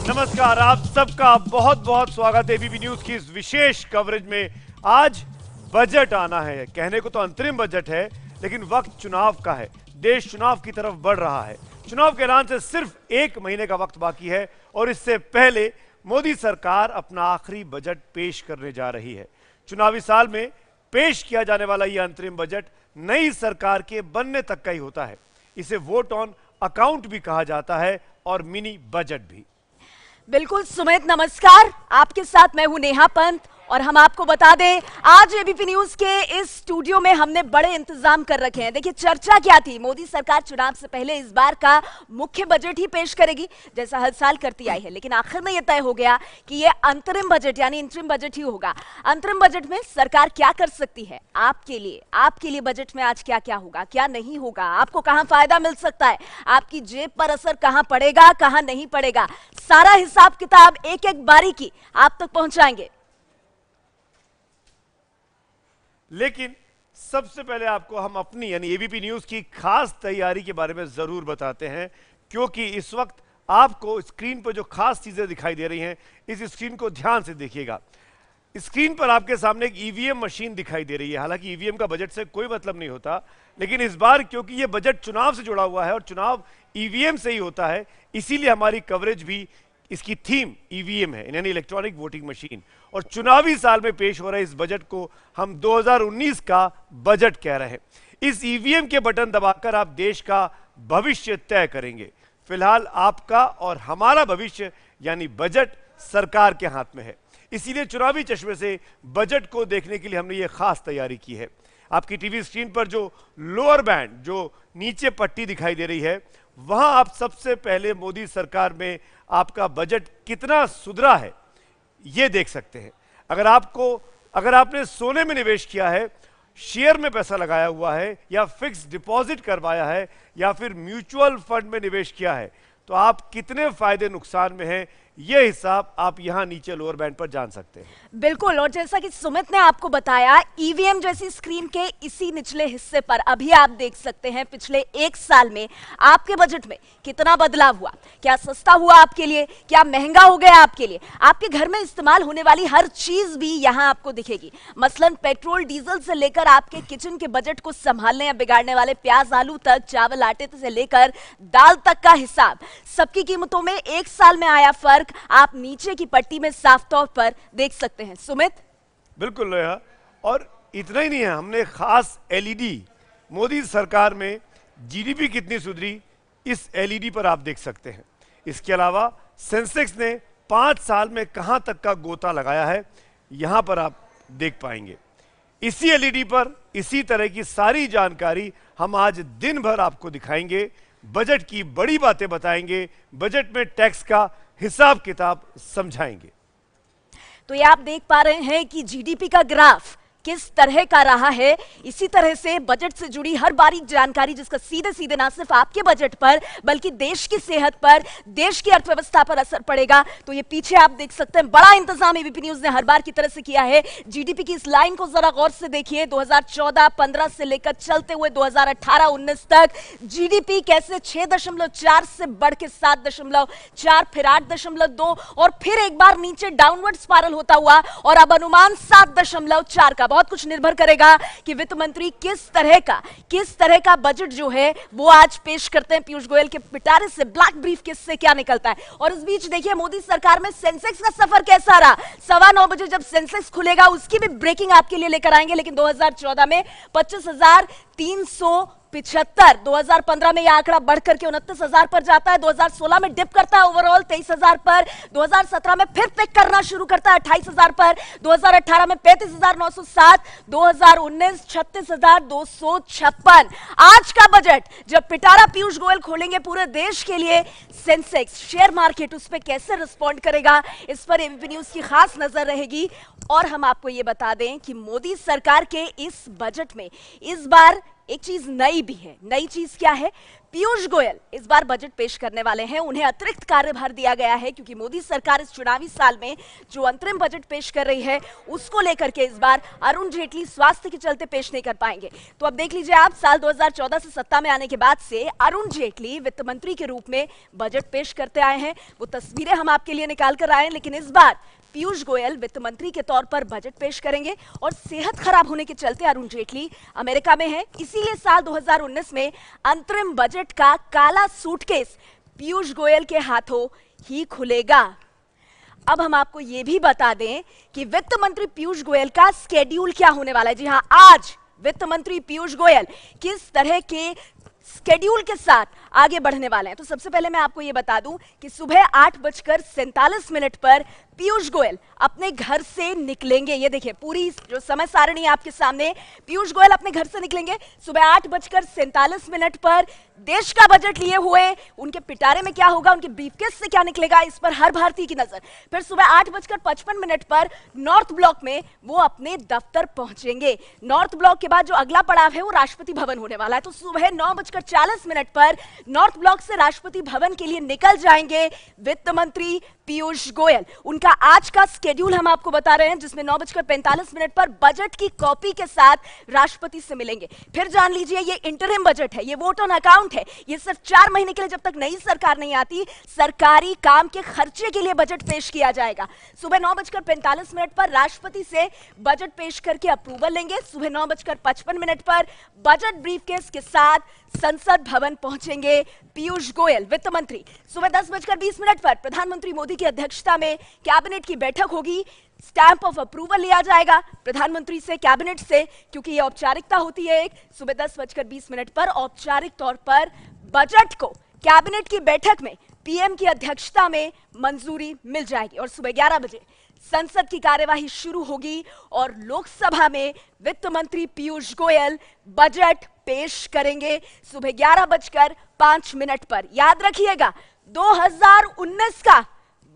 नमस्कार, आप सबका बहुत बहुत स्वागत है एबीपी न्यूज की इस विशेष कवरेज में। आज बजट आना है, कहने को तो अंतरिम बजट है, लेकिन वक्त चुनाव का है। देश चुनाव की तरफ बढ़ रहा है। चुनाव के ऐलान से सिर्फ 1 महीने का वक्त बाकी है और इससे पहले मोदी सरकार अपना आखिरी बजट पेश करने जा रही है। चुनावी साल में पेश किया जाने वाला यह अंतरिम बजट नई सरकार के बनने तक का ही होता है। इसे वोट ऑन अकाउंट भी कहा जाता है और मिनी बजट भी। बिल्कुल सुमित, नमस्कार। आपके साथ मैं हूं नेहा पंत और हम आपको बता दें, आज एबीपी न्यूज के इस स्टूडियो में हमने बड़े इंतजाम कर रखे हैं। देखिए, चर्चा क्या थी, मोदी सरकार चुनाव से पहले इस बार का मुख्य बजट ही पेश करेगी जैसा हर साल करती आई है, लेकिन आखिर में यह तय हो गया कि यह अंतरिम बजट यानी इंटरिम बजट ही होगा। अंतरिम बजट में सरकार क्या कर सकती है आपके लिए बजट में आज क्या क्या होगा, क्या नहीं होगा, आपको कहां फायदा मिल सकता है, आपकी जेब पर असर कहां पड़ेगा, कहां नहीं पड़ेगा, सारा हिसाब किताब एक एक बारीकी आप तक पहुंचाएंगे। लेकिन सबसे पहले आपको हम अपनी यानी एबीपी न्यूज की खास तैयारी के बारे में जरूर बताते हैं, क्योंकि इस वक्त आपको स्क्रीन पर जो खास चीजें दिखाई दे रही हैं, इस स्क्रीन को ध्यान से देखिएगा। स्क्रीन पर आपके सामने एक ईवीएम मशीन दिखाई दे रही है। हालांकि ईवीएम का बजट से कोई मतलब नहीं होता, लेकिन इस बार क्योंकि यह बजट चुनाव से जुड़ा हुआ है और चुनाव ईवीएम से ही होता है, इसीलिए हमारी कवरेज भी इसकी थीम ईवीएम है, यानी इलेक्ट्रॉनिक वोटिंग मशीन। और चुनावी साल में पेश हो रहे इस बजट को हम 2019 का बजट कह रहे हैं। इस ईवीएम के बटन दबाकर आप देश का भविष्य तय करेंगे। फिलहाल आपका और हमारा भविष्य यानी बजट सरकार के हाथ में है। इसीलिए चुनावी चश्मे से बजट को देखने के लिए हमने ये खास तैयारी की है। आपकी टीवी स्क्रीन पर जो लोअर बैंड, जो नीचे पट्टी दिखाई दे रही है, वहां आप सबसे पहले मोदी सरकार में आपका बजट कितना सुधरा है यह देख सकते हैं। अगर आपने सोने में निवेश किया है, शेयर में पैसा लगाया हुआ है, या फिक्स डिपॉजिट करवाया है, या फिर म्यूचुअल फंड में निवेश किया है, तो आप कितने फायदे नुकसान में हैं, यह हिसाब आप यहां नीचे लोअर बैंड पर जान सकते हैं। बिल्कुल, और जैसा कि सुमित ने आपको बताया, ईवीएम जैसी स्क्रीन के इसी निचले हिस्से पर अभी आप देख सकते हैं पिछले 1 साल में आपके बजट में कितना बदलाव हुआ। क्या सस्ता हुआ आपके लिए, क्या महंगा हो गया आपके लिए। आपके घर में इस्तेमाल होने वाली हर चीज भी यहां आपको दिखेगी। मसलन पेट्रोल डीजल से लेकर आपके किचन के बजट को संभालने या बिगाड़ने वाले प्याज आलू तक, चावल आटे से लेकर दाल तक का हिसाब, सबकी कीमतों में 1 साल में आया फर्क आप नीचे की पट्टी में साफ तौर पर देख सकते हैं। सुमित, बिल्कुल लोया, और इतना ही नहीं है, हमने खास एलईडी, मोदी सरकार में जीडीपी कितनी सुधरी इस एलईडी पर आप देख सकते हैं। इसके अलावा सेंसेक्स ने 5 साल में कहां तक का गोता लगाया है, यहां पर आप देख पाएंगे। इसी एलईडी पर इसी तरह की सारी जानकारी हम आज दिन भर आपको दिखाएंगे। बजट की बड़ी बातें बताएंगे, बजट में टैक्स का हिसाब किताब समझाएंगे। तो ये आप देख पा रहे हैं कि जीडीपी का ग्राफ किस तरह का रहा है। इसी तरह से बजट से जुड़ी हर बारीक जानकारी, जिसका सीधे सीधे ना सिर्फ आपके बजट पर बल्कि देश की सेहत पर, देश की अर्थव्यवस्था पर असर पड़ेगा। तो ये पीछे आप देख सकते हैं, बड़ा इंतजाम एबीपी न्यूज ने हर बार की तरह से किया है। जीडीपी की इस लाइन को जरा गौर से देखिए। 2014-15 से लेकर चलते हुए 2018-19 तक जीडीपी कैसे 6.4 से बढ़ के 7.4, फिर 8.2 और फिर एक बार नीचे डाउनवर्ड स्पाइरल होता हुआ और अब अनुमान 7.4 का। बहुत कुछ निर्भर करेगा कि वित्त मंत्री किस तरह का बजट जो है वो आज पेश करते हैं। पीयूष गोयल के पिटारे से, ब्लैक ब्रीफकेस से क्या निकलता है। और इस बीच देखिए मोदी सरकार में सेंसेक्स का सफर कैसा रहा। 9:15 बजे जब सेंसेक्स खुलेगा उसकी भी ब्रेकिंग आपके लिए लेकर आएंगे। लेकिन 2014 में 25,375, 2015 में यह आंकड़ा बढ़कर के 29,000 पर जाता है, 2016 में डिप करता है ओवरऑल 23,000 पर, 2017 में फिर पिक करना शुरू करता है 28,000 पर, 2018 में 35,907, 2019 36,256। आज का बजट जब पिटारा पीयूष गोयल खोलेंगे पूरे देश के लिए, सेंसेक्स शेयर मार्केट उस पर कैसे रिस्पॉन्ड करेगा, इस पर एबीपी न्यूज की खास नजर रहेगी। और हम आपको यह बता दें कि मोदी सरकार के इस बजट में इस बार एक चीज नई भी है। नई चीज क्या है? पीयूष गोयल इस बार बजट पेश करने वाले हैं। उन्हें अतिरिक्त कार्यभार दिया गया है क्योंकि मोदी सरकार इस चुनावी साल में जो अंतरिम बजट पेश कर रही है उसको लेकर के इस बार अरुण जेटली स्वास्थ्य के चलते पेश नहीं कर पाएंगे। तो अब देख लीजिए आप, साल 2014 से सत्ता में आने के बाद से अरुण जेटली वित्त मंत्री के रूप में बजट पेश करते आए हैं। वो तस्वीरें हम आपके लिए निकाल कर आए हैं, लेकिन इस बार पीयूष गोयल वित्त मंत्री के तौर पर बजट पेश करेंगे और सेहत खराब होने के चलते अरुण जेटली अमेरिका में हैं। इसीलिए साल 2019 में अंतरिम बजट का काला सूटकेस पीयूष गोयल के हाथों ही खुलेगा। अब हम आपको यह भी बता दें कि वित्त मंत्री पीयूष गोयल का स्केड्यूल क्या होने वाला है। जी हां, आज वित्त मंत्री पीयूष गोयल किस तरह के स्केड्यूल के साथ आगे बढ़ने वाले हैं। तो सबसे पहले मैं आपको यह बता दूं कि सुबह 8:47 पर पीयूष गोयल अपने घर से निकलेंगे। ये देखिए पूरी जो समय सारणी है आपके सामने। पीयूष गोयल अपने घर से निकलेंगे सुबह 8:47 पर देश का बजट लिए हुए। उनके पिटारे में क्या होगा, उनके ब्रीफकेस से क्या निकलेगा, इस पर हर भारतीय की नजर। फिर सुबह 8:55 पर नॉर्थ ब्लॉक में वो अपने दफ्तर पहुंचेंगे। नॉर्थ ब्लॉक के बाद जो अगला पड़ाव है वो राष्ट्रपति भवन होने वाला है। तो सुबह 9:40 पर नॉर्थ ब्लॉक से राष्ट्रपति भवन के लिए निकल जाएंगे वित्त मंत्री पीयूष गोयल। उनका आज का स्केड्यूल हम आपको बता रहे हैं, जिसमें 9:45 पर बजट की कॉपी के साथ राष्ट्रपति से मिलेंगे। फिर जान लीजिए ये इंटरिम बजट है, ये वोट ऑन अकाउंट है। ये सिर्फ 4 महीने के लिए, जब तक नई सरकार नहीं आती, सरकारी काम के खर्चे के लिए बजट पेश किया जाएगा। सुबह 9:45 पर राष्ट्रपति से बजट पेश करके अप्रूवल लेंगे। सुबह 9:55 पर बजट ब्रीफकेस के साथ संसद भवन पहुंचेंगे पीयूष गोयल वित्त मंत्री। सुबह 10:20 पर प्रधानमंत्री मोदी की अध्यक्षता में कैबिनेट की बैठक होगी। स्टैंप ऑफ अप्रूवल लिया जाएगा प्रधानमंत्री से, कैबिनेट से, क्योंकि यह औपचारिकता होती है एक। सुबह 10:20 पर औपचारिक तौर पर बजट को कैबिनेट की बैठक में पीएम की अध्यक्षता में मंजूरी मिल जाएगी और सुबह 11 बजे संसद की कार्यवाही शुरू होगी और लोकसभा में वित्त मंत्री पीयूष गोयल बजट पेश करेंगे सुबह 11:05 पर। याद रखिएगा 2019 का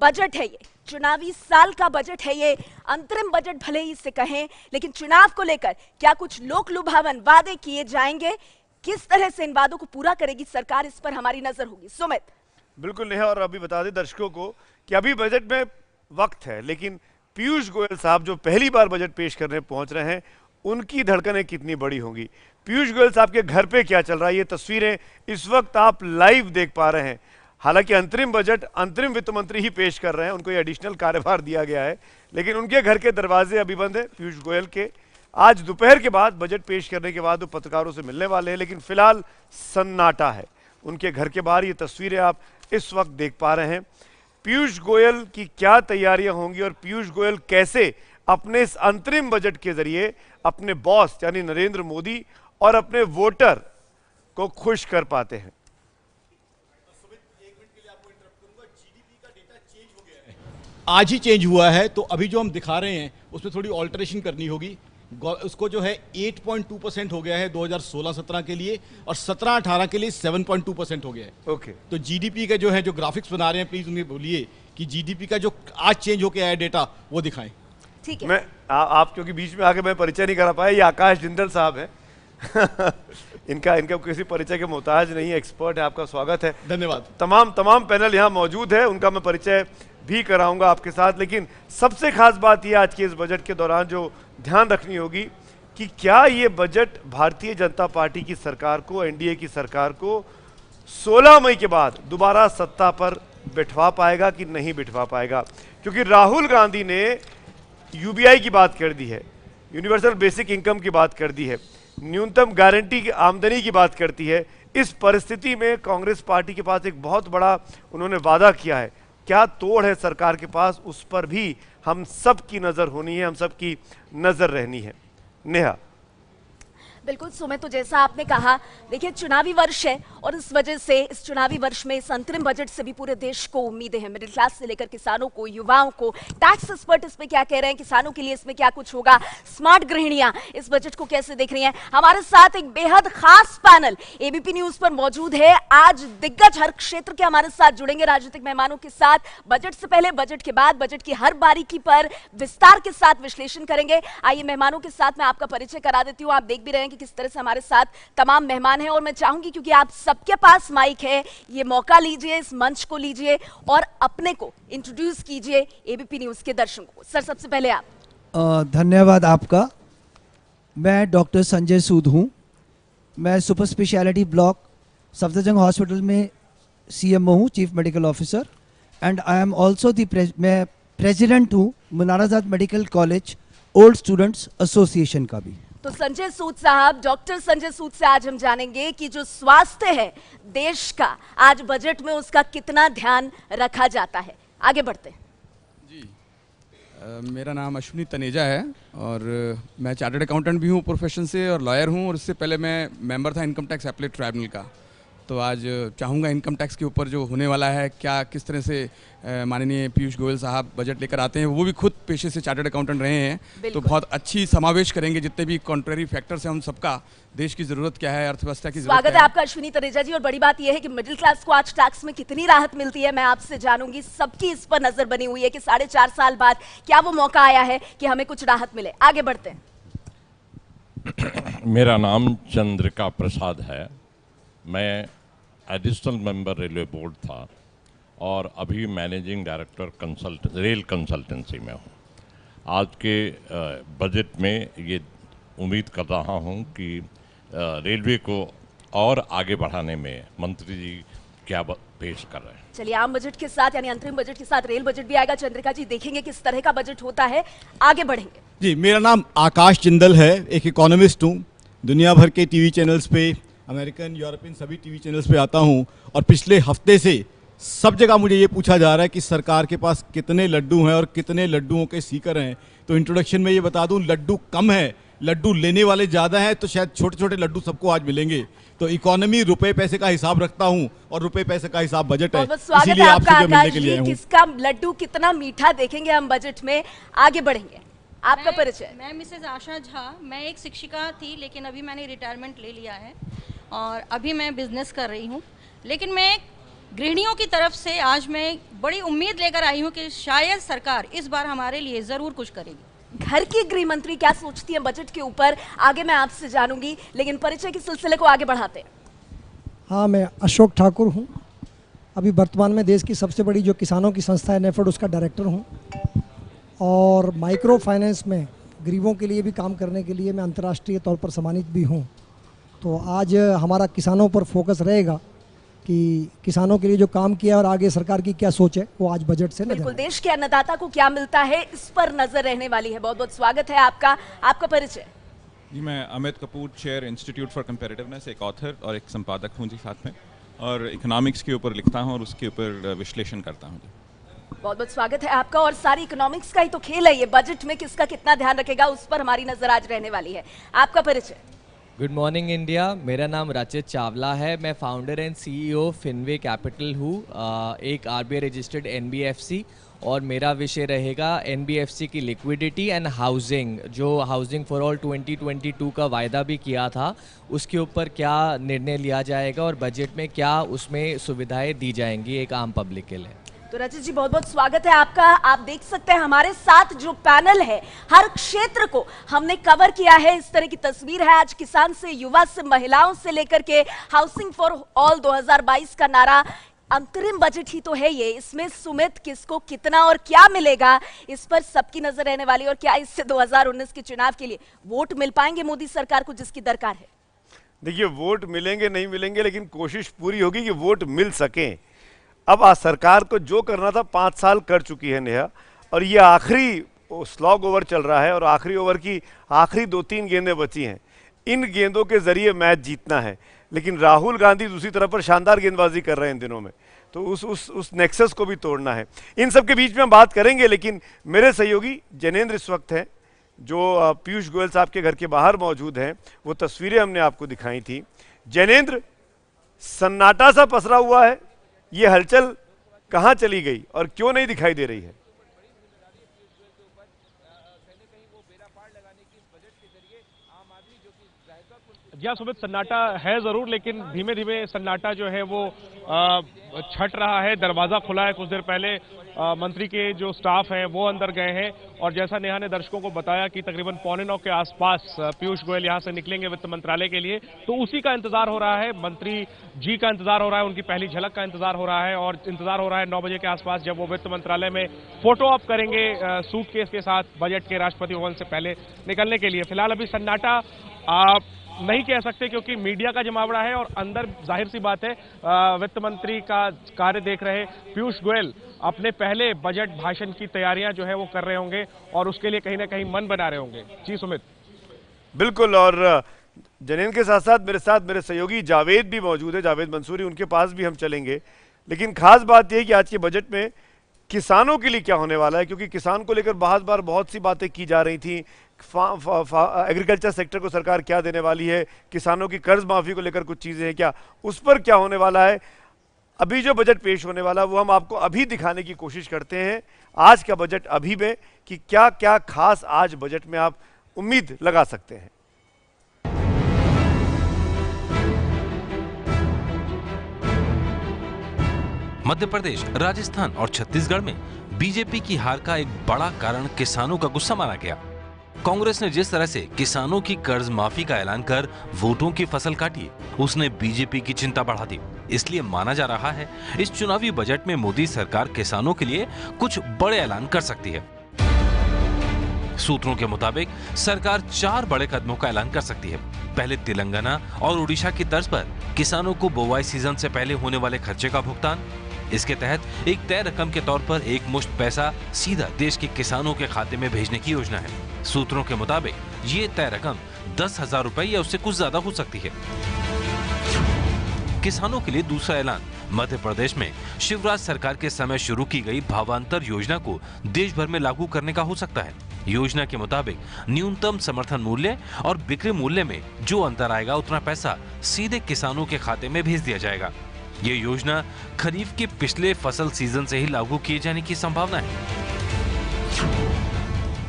बजट है ये, चुनावी साल का बजट है ये। अंतरिम बजट भले ही इसे कहें, लेकिन चुनाव को लेकर क्या कुछ लोक लुभावन वादे किए जाएंगे, किस तरह से इन वादों को पूरा करेगी सरकार, इस पर हमारी नजर होगी। सुमित। बिल्कुल नेहा, और अभी बता दें दर्शकों को कि अभी बजट में वक्त है, लेकिन पीयूष गोयल साहब जो पहली बार बजट पेश करने पहुंच रहे हैं, उनकी धड़कनें कितनी बड़ी होंगी। पीयूष गोयल साहब के घर पे क्या चल रहा है, ये तस्वीरें इस वक्त आप लाइव देख पा रहे हैं। हालांकि अंतरिम बजट अंतरिम वित्त मंत्री ही पेश कर रहे हैं, उनको ये एडिशनल कार्यभार दिया गया है, लेकिन उनके घर के दरवाजे अभी बंद है पीयूष गोयल के। आज दोपहर के बाद बजट पेश करने के बाद वो पत्रकारों से मिलने वाले हैं, लेकिन फिलहाल सन्नाटा है उनके घर के बाहर। ये तस्वीरें आप इस वक्त देख पा रहे हैं। पीयूष गोयल की क्या तैयारियां होंगी और पीयूष गोयल कैसे अपने इस अंतरिम बजट के जरिए अपने बॉस यानी नरेंद्र मोदी और अपने वोटर को खुश कर पाते हैं। आज ही चेंज हुआ है, तो अभी जो हम दिखा रहे हैं उसमें थोड़ी ऑल्टरेशन करनी होगी। उसको जो है 8.2% हो गया है 2016-17 के लिए, और 17-18 के लिए 7.2% हो गया है। ओके। तो जीडीपी का जो है, जो ग्राफिक्स बना रहे हैं, प्लीज उन्हें बोलिए कि जीडीपी का जो आज चेंज होकर आया डेटा वो दिखाएं। ठीक है। मैं आप क्योंकि बीच में आके मैं परिचय नहीं करा पाया, ये आकाश जिंदल साहब है। इनका किसी परिचय के मोहताज नहीं है, एक्सपर्ट है। आपका स्वागत है। धन्यवाद। तमाम पैनल यहाँ मौजूद है, उनका मैं परिचय भी कराऊंगा आपके साथ, लेकिन सबसे खास बात यह आज के इस बजट के दौरान जो ध्यान रखनी होगी कि क्या ये बजट भारतीय जनता पार्टी की सरकार को, एनडीए की सरकार को 16 मई के बाद दोबारा सत्ता पर बिठवा पाएगा कि नहीं बिठवा पाएगा। क्योंकि राहुल गांधी ने यूबीआई की बात कर दी है, यूनिवर्सल बेसिक इनकम की बात कर दी है, न्यूनतम गारंटी की आमदनी की बात करती है। इस परिस्थिति में कांग्रेस पार्टी के पास एक बहुत बड़ा उन्होंने वादा किया है। क्या तोड़ है सरकार के पास, उस पर भी हम सब की नजर होनी है, हम सब की नजर रहनी है। नेहा। बिल्कुल सुमित, तो जैसा आपने कहा, देखिए चुनावी वर्ष है और इस वजह से इस चुनावी वर्ष में इस अंतरिम बजट से भी पूरे देश को उम्मीदें हैं, मिडिल क्लास से लेकर किसानों को, युवाओं को। टैक्स एक्सपर्ट इसमें क्या कह रहे हैं, किसानों के लिए इसमें क्या कुछ होगा, स्मार्ट गृहिणियां इस बजट को कैसे देख रही हैं। हमारे साथ एक बेहद खास पैनल एबीपी न्यूज पर मौजूद है। आज दिग्गज हर क्षेत्र के हमारे साथ जुड़ेंगे राजनीतिक मेहमानों के साथ। बजट से पहले, बजट के बाद, बजट की हर बारीकी पर विस्तार के साथ विश्लेषण करेंगे। आइए मेहमानों के साथ मैं आपका परिचय करा देती हूँ। आप देख भी रहे हैं कि किस तरह से हमारे साथ तमाम मेहमान हैं, और मैं चाहूंगी क्योंकि आप सबके पास माइक है, ये मौका लीजिए, इस मंच को लीजिए और अपने को इंट्रोड्यूस कीजिए एबीपी न्यूज के दर्शकों को। सर, सबसे पहले आप। धन्यवाद आपका। मैं डॉक्टर संजय सूद हूँ। मैं super speciality block Safdarjung hospital में CMO हूँ, chief medical officer, and I am also मैं प्रेसिडेंट हूँ मुनाराजाद medical college old students association का भी। तो संजय सूद साहब, डॉक्टर संजय सूद से आज हम जानेंगे कि जो स्वास्थ्य है देश का, आज बजट में उसका कितना ध्यान रखा जाता है। आगे बढ़ते हैं। मेरा नाम अश्विनी तनेजा है और मैं चार्टर्ड अकाउंटेंट भी हूँ प्रोफेशन से और लॉयर हूँ, और इससे पहले मैं मेंबर था इनकम टैक्स अपीलेट ट्राइब्यूनल का। तो आज चाहूँगा इनकम टैक्स के ऊपर जो होने वाला है, क्या किस तरह से माननीय पीयूष गोयल साहब बजट लेकर आते हैं, वो भी खुद पेशे से चार्टर्ड अकाउंटेंट रहे हैं, तो बहुत अच्छी समावेश करेंगे जितने भी कॉन्ट्रेरी फैक्टर्स हैं उन सबका, देश की जरूरत क्या है, अर्थव्यवस्था की स्वागत है आपका अश्विनी तनेजा जी। और बड़ी बात यह है कि मिडिल क्लास को आज टैक्स में कितनी राहत मिलती है, मैं आपसे जानूंगी। सबकी इस पर नजर बनी हुई है कि 4.5 साल बाद क्या वो मौका आया है कि हमें कुछ राहत मिले। आगे बढ़ते हैं। मेरा नाम चंद्रिका प्रसाद है। मैं एडिशनल मेंबर रेलवे बोर्ड था और अभी मैनेजिंग डायरेक्टर रेल कंसल्टेंसी में हूँ। आज के बजट में ये उम्मीद कर रहा हूँ कि रेलवे को और आगे बढ़ाने में मंत्री जी क्या पेश कर रहे हैं। चलिए, आम बजट के साथ यानी अंतरिम बजट के साथ रेल बजट भी आएगा। चंद्रिका जी, देखेंगे किस तरह का बजट होता है। आगे बढ़ेंगे। जी, मेरा नाम आकाश जिंदल है, एक इकोनॉमिस्ट हूँ। दुनिया भर के टीवी चैनल्स पे, अमेरिकन, यूरोपियन सभी टीवी चैनल्स पे आता हूँ, और पिछले हफ्ते से सब जगह मुझे ये पूछा जा रहा है कि सरकार के पास कितने लड्डू हैं और कितने लड्डुओं के सीकर हैं। तो इंट्रोडक्शन में ये बता दूं, लड्डू कम है, लड्डू लेने वाले ज़्यादा हैं, तो शायद छोटे छोटे लड्डू सबको आज मिलेंगे। तो इकोनॉमी रुपए पैसे का हिसाब रखता हूँ और रुपए पैसे का हिसाब बजट है, इसीलिए आपसे जो मिलने के लिए आया हूँ। किसका लड्डू कितना मीठा देखेंगे हम बजट में। आगे बढ़ेंगे। आपका परिचय। मैं मिसेज आशा झा। मैं एक शिक्षिका थी, लेकिन अभी मैंने रिटायरमेंट ले लिया है और अभी मैं बिजनेस कर रही हूँ। लेकिन मैं गृहिणियों की तरफ से आज मैं बड़ी उम्मीद लेकर आई हूँ कि शायद सरकार इस बार हमारे लिए ज़रूर कुछ करेगी। घर की गृह मंत्री क्या सोचती है बजट के ऊपर, आगे मैं आपसे जानूंगी, लेकिन परिचय के सिलसिले को आगे बढ़ाते हैं। हाँ, मैं अशोक ठाकुर हूँ। अभी वर्तमान में देश की सबसे बड़ी जो किसानों की संस्था है नेफेड, उसका डायरेक्टर हूँ, और माइक्रो फाइनेंस में गरीबों के लिए भी काम करने के लिए मैं अंतर्राष्ट्रीय तौर पर सम्मानित भी हूँ। तो आज हमारा किसानों पर फोकस रहेगा कि किसानों के लिए जो काम किया और आगे सरकार की क्या सोच है, वो आज बजट से बिल्कुल देश के अन्नदाता को क्या मिलता है, इस पर नजर रहने वाली है। बहुत बहुत स्वागत है आपका। आपका परिचय। जी, मैं Amit Kapoor, chair institute for competitiveness, एक ऑथर और एक संपादक हूँ जी साथ में, और इकोनॉमिक्स के ऊपर लिखता हूँ और उसके ऊपर विश्लेषण करता हूँ जी। बहुत बहुत स्वागत है आपका। और सारी इकोनॉमिक्स का ही तो खेल है ये, बजट में किसका कितना ध्यान रखेगा उस पर हमारी नजर आज रहने वाली है। आपका परिचय। गुड मॉर्निंग इंडिया, मेरा नाम राचित चावला है। मैं founder and CEO Fenway capital हूँ, एक RBI रजिस्टर्ड NBFC, और मेरा विषय रहेगा NBFC की लिक्विडिटी एंड हाउसिंग। जो हाउसिंग फॉर ऑल 2022 का वायदा भी किया था, उसके ऊपर क्या निर्णय लिया जाएगा और बजट में क्या उसमें सुविधाएं दी जाएंगी एक आम पब्लिक के लिए। तो रचित जी, बहुत बहुत स्वागत है आपका। आप देख सकते हैं हमारे साथ जो पैनल है, हर क्षेत्र को हमने कवर किया है। इस तरह की तस्वीर है आज, किसान से युवा से महिलाओं से लेकर के हाउसिंग फॉर ऑल 2022 का नारा। अंतरिम बजट ही तो है ये, इसमें सुमित किसको कितना और क्या मिलेगा, इस पर सबकी नजर रहने वाली। और क्या इससे 2019 के चुनाव के लिए वोट मिल पाएंगे मोदी सरकार को जिसकी दरकार है? देखिए, वोट मिलेंगे नहीं मिलेंगे, लेकिन कोशिश पूरी होगी कि वोट मिल सके। अब आज सरकार को जो करना था 5 साल कर चुकी है नेहा, और ये आखिरी स्लॉग ओवर चल रहा है और आखिरी ओवर की आखिरी 2-3 गेंदें बची हैं। इन गेंदों के जरिए मैच जीतना है, लेकिन राहुल गांधी दूसरी तरफ पर शानदार गेंदबाजी कर रहे हैं इन दिनों में, तो उस नेक्सस को भी तोड़ना है। इन सब के बीच में हम बात करेंगे, लेकिन मेरे सहयोगी जैनेंद्र इस वक्त हैं, जो पीयूष गोयल साहब के घर के बाहर मौजूद हैं। वो तस्वीरें हमने आपको दिखाई थी। जैनेंद्र, सन्नाटा सा पसरा हुआ है, ये हलचल कहाँ चली गई और क्यों नहीं दिखाई दे रही है? जी हाँ सुमित, सन्नाटा है जरूर, लेकिन धीमे धीमे सन्नाटा जो है वो छट रहा है। दरवाजा खुला है कुछ देर पहले, मंत्री के जो स्टाफ है वो अंदर गए हैं और जैसा नेहा ने दर्शकों को बताया कि तकरीबन 8:45 के आसपास पीयूष गोयल यहां से निकलेंगे वित्त मंत्रालय के लिए, तो उसी का इंतजार हो रहा है, मंत्री जी का इंतजार हो रहा है, उनकी पहली झलक का इंतजार हो रहा है और इंतजार हो रहा है 9 बजे के आसपास जब वो वित्त मंत्रालय में फोटो ऑप करेंगे सूटकेस के साथ बजट के राष्ट्रपति भवन से पहले निकलने के लिए। फिलहाल अभी सन्नाटा नहीं कह सकते क्योंकि मीडिया का जमावड़ा है और अंदर जाहिर सी बात है वित्त मंत्री का कार्य देख रहे पीयूष गोयल अपने पहले बजट भाषण की तैयारियां जो है वो कर रहे होंगे और उसके लिए कहीं ना कहीं मन बना रहे होंगे। जी सुमित। बिल्कुल, और जनीन के साथ मेरे सहयोगी जावेद भी मौजूद है, जावेद मंसूरी, उनके पास भी हम चलेंगे। लेकिन खास बात यह कि आज के बजट में किसानों के लिए क्या होने वाला है, क्योंकि किसान को लेकर बहुत सी बातें की जा रही थी। एग्रीकल्चर सेक्टर को सरकार क्या देने वाली है, किसानों की कर्ज माफी को लेकर कुछ चीजें हैं क्या, उस पर क्या होने वाला है। अभी जो बजट पेश होने वाला है वो हम आपको अभी दिखाने की कोशिश करते हैं, आज का बजट अभी में, कि क्या क्या खास आज बजट में आप उम्मीद लगा सकते हैं। मध्य प्रदेश, राजस्थान और छत्तीसगढ़ में बीजेपी की हार का एक बड़ा कारण किसानों का गुस्सा माना गया। कांग्रेस ने जिस तरह से किसानों की कर्ज माफी का ऐलान कर वोटों की फसल काटी, उसने बीजेपी की चिंता बढ़ा दी। इसलिए माना जा रहा है इस चुनावी बजट में मोदी सरकार किसानों के लिए कुछ बड़े ऐलान कर सकती है। सूत्रों के मुताबिक सरकार 4 बड़े कदमों का ऐलान कर सकती है। पहले तेलंगाना और उड़ीसा की तर्ज पर किसानों को बुआई सीजन से पहले होने वाले खर्चे का भुगतान। इसके तहत एक तय रकम के तौर पर एक मुश्त पैसा सीधा देश के किसानों के खाते में भेजने की योजना है। सूत्रों के मुताबिक ये तय रकम 10,000 रुपए या उससे कुछ ज्यादा हो सकती है। किसानों के लिए दूसरा ऐलान मध्य प्रदेश में शिवराज सरकार के समय शुरू की गई भावांतर योजना को देश भर में लागू करने का हो सकता है। योजना के मुताबिक न्यूनतम समर्थन मूल्य और बिक्री मूल्य में जो अंतर आएगा उतना पैसा सीधे किसानों के खाते में भेज दिया जाएगा। ये योजना खरीफ के पिछले फसल सीजन से ही लागू किए जाने की संभावना है।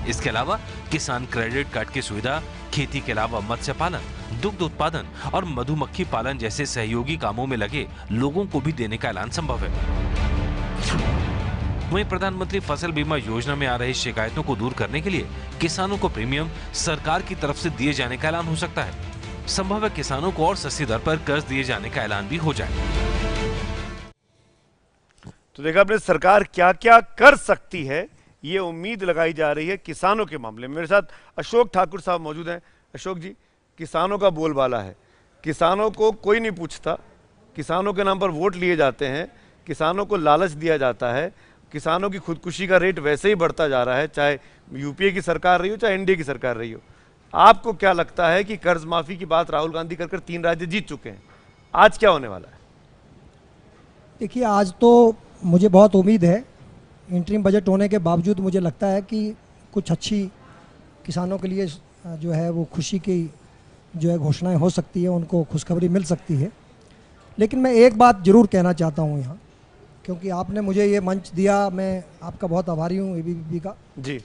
इसके अलावा किसान क्रेडिट कार्ड की सुविधा, खेती के अलावा मत्स्य पालन, दुग्ध उत्पादन और मधुमक्खी पालन जैसे सहयोगी कामों में लगे लोगों को भी देने का ऐलान संभव है। वहीं प्रधानमंत्री फसल बीमा योजना में आ रही शिकायतों को दूर करने के लिए किसानों को प्रीमियम सरकार की तरफ से दिए जाने का ऐलान हो सकता है। संभव है किसानों को और सस्ती दर पर कर्ज दिए जाने का ऐलान भी हो जाए। तो देखा आपने, सरकार क्या क्या कर सकती है, ये उम्मीद लगाई जा रही है किसानों के मामले में। मेरे साथ अशोक ठाकुर साहब मौजूद हैं। अशोक जी, किसानों का बोलबाला है, किसानों को कोई नहीं पूछता, किसानों के नाम पर वोट लिए जाते हैं, किसानों को लालच दिया जाता है, किसानों की खुदकुशी का रेट वैसे ही बढ़ता जा रहा है, चाहे यूपीए की सरकार रही हो चाहे एनडीए की सरकार रही हो। आपको क्या लगता है कि कर्ज माफी की बात राहुल गांधी कर 3 राज्य जीत चुके हैं, आज क्या होने वाला है? देखिए, आज तो मुझे बहुत उम्मीद है, इंटरिम बजट होने के बावजूद मुझे लगता है कि कुछ अच्छी किसानों के लिए जो है वो खुशी की जो है घोषणाएं हो सकती है, उनको खुशखबरी मिल सकती है। लेकिन मैं एक बात जरूर कहना चाहता हूं यहाँ, क्योंकि आपने मुझे ये मंच दिया, मैं आपका बहुत आभारी हूँ एबीवीपी का। जी,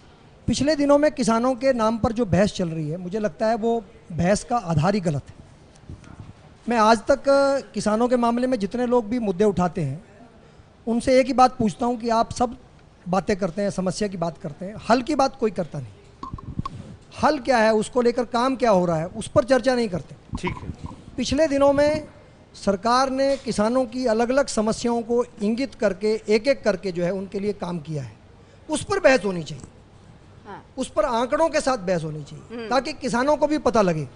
पिछले दिनों में किसानों के नाम पर जो बहस चल रही है, मुझे लगता है वो बहस का आधार ही गलत है। मैं आज तक किसानों के मामले में जितने लोग भी मुद्दे उठाते हैं उनसे एक ही बात पूछता हूं कि आप सब बातें करते हैं, समस्या की बात करते हैं, हल की बात कोई करता नहीं। हल क्या है, उसको लेकर काम क्या हो रहा है, उस पर चर्चा नहीं करते। ठीक है। पिछले दिनों में सरकार ने किसानों की अलग अलग समस्याओं को इंगित करके एक एक करके जो है उनके लिए काम किया है, उस पर बहस होनी चाहिए। हाँ। उस पर आंकड़ों के साथ बहस होनी चाहिए ताकि किसानों को भी पता लगे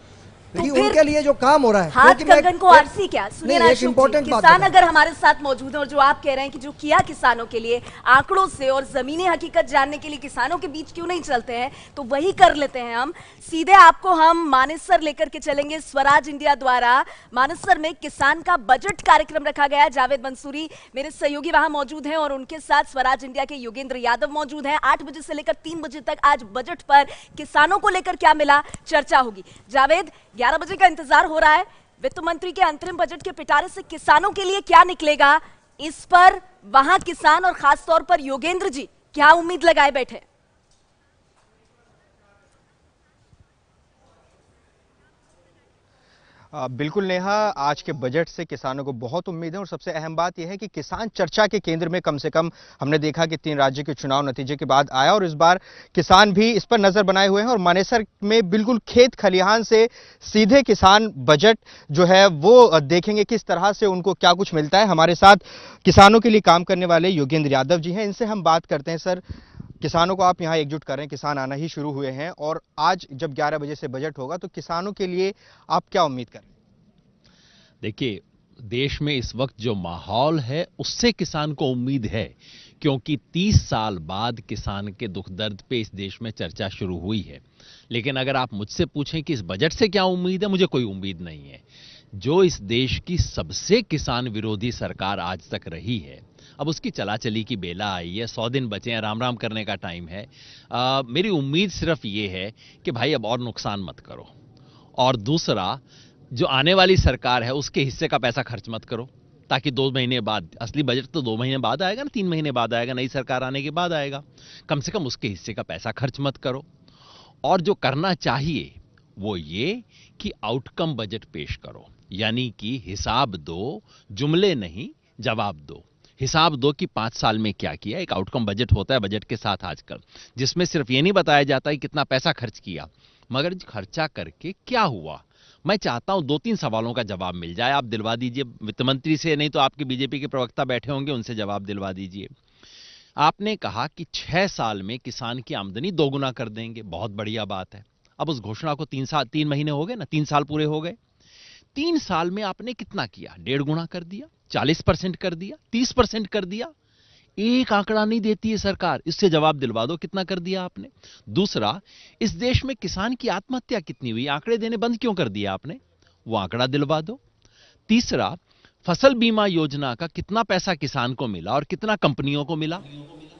कि उनके लिए जो काम हो रहा है। हाथ कंगन को आरसी क्या, सुनिए ना अशोक जी, किसान अगर हमारे साथ मौजूद है और जो आप कह रहे हैं कि जो किया किसानों के लिए, आंकड़ों से और जमीनी हकीकत जानने के लिए किसानों के बीच क्यों नहीं चलते हैं, तो वही कर लेते हैं हम। सीधे आपको हम मानेसर लेकर के चलेंगे। स्वराज इंडिया द्वारा मानेसर में किसान का बजट कार्यक्रम रखा गया है। जावेद मंसूरी मेरे सहयोगी वहां मौजूद हैं और उनके साथ स्वराज इंडिया के योगेंद्र यादव मौजूद हैं। 8 बजे से लेकर 3 बजे तक आज बजट पर किसानों को लेकर क्या मिला, चर्चा होगी। जावेद, 11 बजे का इंतजार हो रहा है, वित्त मंत्री के अंतरिम बजट के पिटारे से किसानों के लिए क्या निकलेगा, इस पर वहां किसान और खास तौर पर योगेंद्र जी क्या उम्मीद लगाए बैठे? बिल्कुल नेहा, आज के बजट से किसानों को बहुत उम्मीद है और सबसे अहम बात यह है कि किसान चर्चा के केंद्र में कम से कम हमने देखा कि 3 राज्यों के चुनाव नतीजे के बाद आया और इस बार किसान भी इस पर नजर बनाए हुए हैं और मानेसर में बिल्कुल खेत खलिहान से सीधे किसान बजट जो है वो देखेंगे किस तरह से उनको क्या कुछ मिलता है। हमारे साथ किसानों के लिए काम करने वाले योगेंद्र यादव जी हैं, इनसे हम बात करते हैं। सर, किसानों को आप यहाँ एकजुट कर रहे हैं, किसान आना ही शुरू हुए हैं और आज जब 11 बजे से बजट होगा तो किसानों के लिए आप क्या उम्मीद कर रहे हैं? देखिए, देश में इस वक्त जो माहौल है उससे किसान को उम्मीद है, क्योंकि 30 साल बाद किसान के दुख दर्द पे इस देश में चर्चा शुरू हुई है। लेकिन अगर आप मुझसे पूछें कि इस बजट से क्या उम्मीद है, मुझे कोई उम्मीद नहीं है। जो इस देश की सबसे किसान विरोधी सरकार आज तक रही है, अब उसकी चला चली की बेला आई है, 100 दिन बचे हैं, राम राम करने का टाइम है। मेरी उम्मीद सिर्फ ये है कि भाई अब और नुकसान मत करो, और दूसरा जो आने वाली सरकार है उसके हिस्से का पैसा खर्च मत करो, ताकि 2 महीने बाद, असली बजट तो 2 महीने बाद आएगा ना, 3 महीने बाद आएगा, नई सरकार आने के बाद आएगा, कम से कम उसके हिस्से का पैसा खर्च मत करो। और जो करना चाहिए वो ये कि आउटकम बजट पेश करो, यानी कि हिसाब दो, जुमले नहीं जवाब दो। हिसाब दो कि 5 साल में क्या किया। एक आउटकम बजट होता है बजट के साथ आजकल, जिसमें सिर्फ ये नहीं बताया जाता है कितना पैसा खर्च किया, मगर खर्चा करके क्या हुआ। मैं चाहता हूं 2-3 सवालों का जवाब मिल जाए। आप दिलवा दीजिए वित्त मंत्री से, नहीं तो आपके बीजेपी के प्रवक्ता बैठे होंगे, उनसे जवाब दिलवा दीजिए। आपने कहा कि 6 साल में किसान की आमदनी 2 गुना कर देंगे, बहुत बढ़िया बात है। अब उस घोषणा को 3 महीने हो गए ना, 3 साल पूरे हो गए। 3 साल में आपने कितना किया? 1.5 गुना कर दिया, 40% कर दिया, 30% कर दिया। एक आंकड़ा नहीं देती है सरकार, इससे जवाब दिलवा दो कितना कर दिया आपने। दूसरा, इस देश में किसान की आत्महत्या कितनी हुई, आंकड़े देने बंद क्यों कर दिया आपने, वो आंकड़ा दिलवा दो। तीसरा, फसल बीमा योजना का कितना पैसा किसान को मिला और कितना कंपनियों को मिला,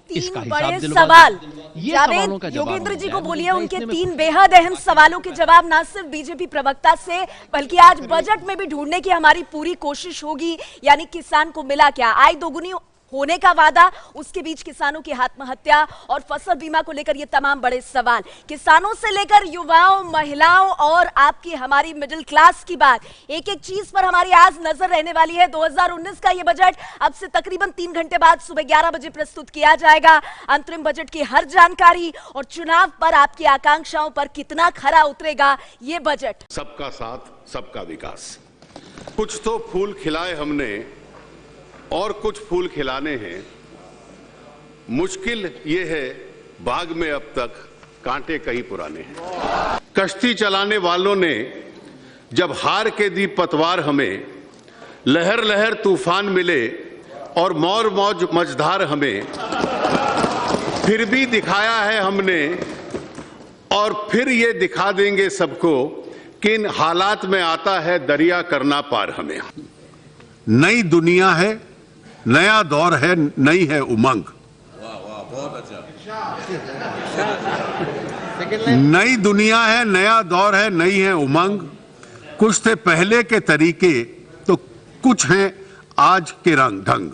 इसका हिसाब दिलवा सवाल। ये सवालों का जवाब योगेंद्र जी मिल को जाए। बोलिए, मैं उनके इतने में 3 बेहद अहम सवालों के जवाब ना सिर्फ बीजेपी प्रवक्ता से, बल्कि आज बजट में भी ढूंढने की हमारी पूरी कोशिश होगी। यानी किसान को मिला क्या, आय दोगुनी होने का वादा, उसके बीच किसानों की आत्महत्या और फसल बीमा को लेकर ये तमाम बड़े सवाल, किसानों से लेकर युवाओं, महिलाओं और आपकी हमारी मिडिल क्लास की बात, एक एक चीज पर हमारी आज नजर रहने वाली है। 2019 का ये बजट अब से तकरीबन 3 घंटे बाद सुबह 11 बजे प्रस्तुत किया जाएगा। अंतरिम बजट की हर जानकारी और चुनाव पर आपकी आकांक्षाओं पर कितना खरा उतरेगा ये बजट। सबका साथ, सबका विकास। कुछ तो फूल खिलाए हमने और कुछ फूल खिलाने हैं, मुश्किल ये है बाग में अब तक कांटे कई पुराने हैं। कश्ती चलाने वालों ने जब हार के दी पतवार हमें, लहर लहर तूफान मिले और मौर मौज मझधार हमें, फिर भी दिखाया है हमने और फिर ये दिखा देंगे सबको कि इन हालात में आता है दरिया करना पार हमें। नई दुनिया है, नया दौर है, नई है उमंग। बहुत अच्छा। नई दुनिया है, नया दौर है, नई है उमंग। कुछ थे पहले के तरीके तो कुछ हैं आज के रंग ढंग।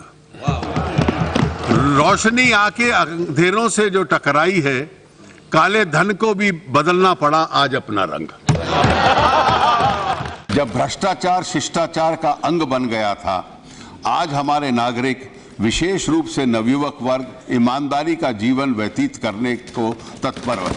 रोशनी आके अंधेरों से जो टकराई है, काले धन को भी बदलना पड़ा आज अपना रंग। जब भ्रष्टाचार शिष्टाचार का अंग बन गया था, आज हमारे नागरिक, विशेष रूप से नवयुवक वर्ग, ईमानदारी का जीवन व्यतीत करने को तत्पर है।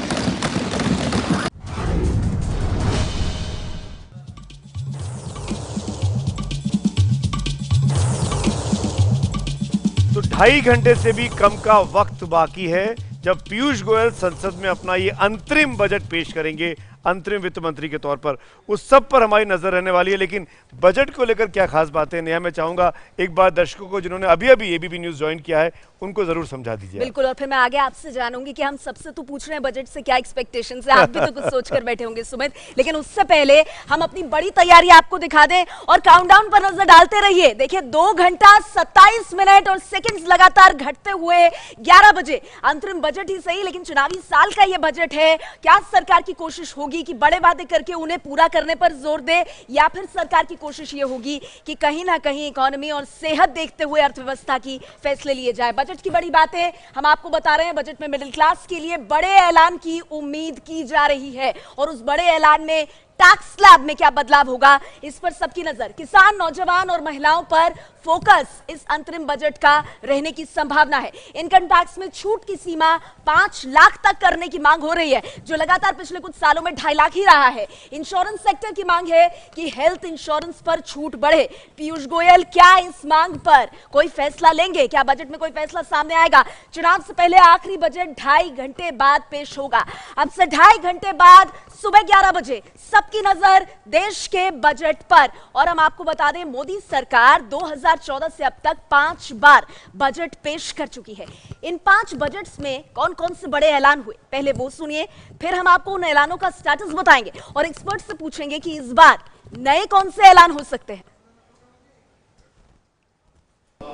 तो 2.5 घंटे से भी कम का वक्त बाकी है जब पीयूष गोयल संसद में अपना ये अंतरिम बजट पेश करेंगे, अंतरिम वित्त मंत्री के तौर पर। उस सब पर हमारी नजर रहने वाली है। लेकिन बजट को लेकर क्या खास बातें नेहा, मैं चाहूंगा एक बार दर्शकों को जिन्होंने अभी अभी एबीपी न्यूज ज्वाइन किया है उनको जरूर समझा दीजिए। बिल्कुल, और फिर मैं आगे आपसे जानूंगी कि हम सबसे तो पूछ रहे हैं बजट से क्या एक्सपेक्टेशंस है, आप भी तो कुछ सोचकर बैठे होंगे सुमित। लेकिन उससे पहले हम अपनी बड़ी तैयारी आपको दिखा दें और काउंटडाउन पर नजर डालते रहिए। देखिए 2 घंटा 27 मिनट और सेकंड्स लगातार घटते हुए 11 बजे अंतरिम बजट ही सही, लेकिन चुनावी साल का यह बजट है। क्या सरकार की कोशिश होगी कि बड़े वादे करके उन्हें पूरा करने पर जोर दे, या फिर सरकार की कोशिश यह होगी कि कहीं ना कहीं इकोनॉमी और सेहत देखते हुए अर्थव्यवस्था की फैसले लिए जाए। बजट की बड़ी बातें हम आपको बता रहे हैं। बजट में मिडिल क्लास के लिए बड़े ऐलान की उम्मीद की जा रही है और उस बड़े ऐलान में टैक्स स्लैब में क्या बदलाव होगा, इस पर सबकी नजर। किसान, नौजवान और महिलाओं पर फोकस इस अंतरिम बजट का रहने की संभावना है। इनकम टैक्स में छूट की सीमा 5 लाख तक करने की मांग हो रही है, जो लगातार पिछले कुछ सालों में 2.5 लाख ही रहा है। इंश्योरेंस सेक्टर की मांग है कि हेल्थ इंश्योरेंस पर छूट बढ़े। पीयूष गोयल क्या इस मांग पर कोई फैसला लेंगे? क्या बजट में कोई फैसला सामने आएगा? चुनाव से पहले आखिरी बजट 2.5 घंटे बाद पेश होगा। अब से 2.5 घंटे बाद सुबह 11 बजे सबकी नजर देश के बजट पर। और हम आपको बता दें, मोदी सरकार 2014 से अब तक 5 बार बजट पेश कर चुकी है। इन 5 बजट्स में कौन कौन से बड़े ऐलान हुए, पहले वो सुनिए, फिर हम आपको उन ऐलानों का स्टेटस बताएंगे और एक्सपर्ट से पूछेंगे कि इस बार नए कौन से ऐलान हो सकते हैं।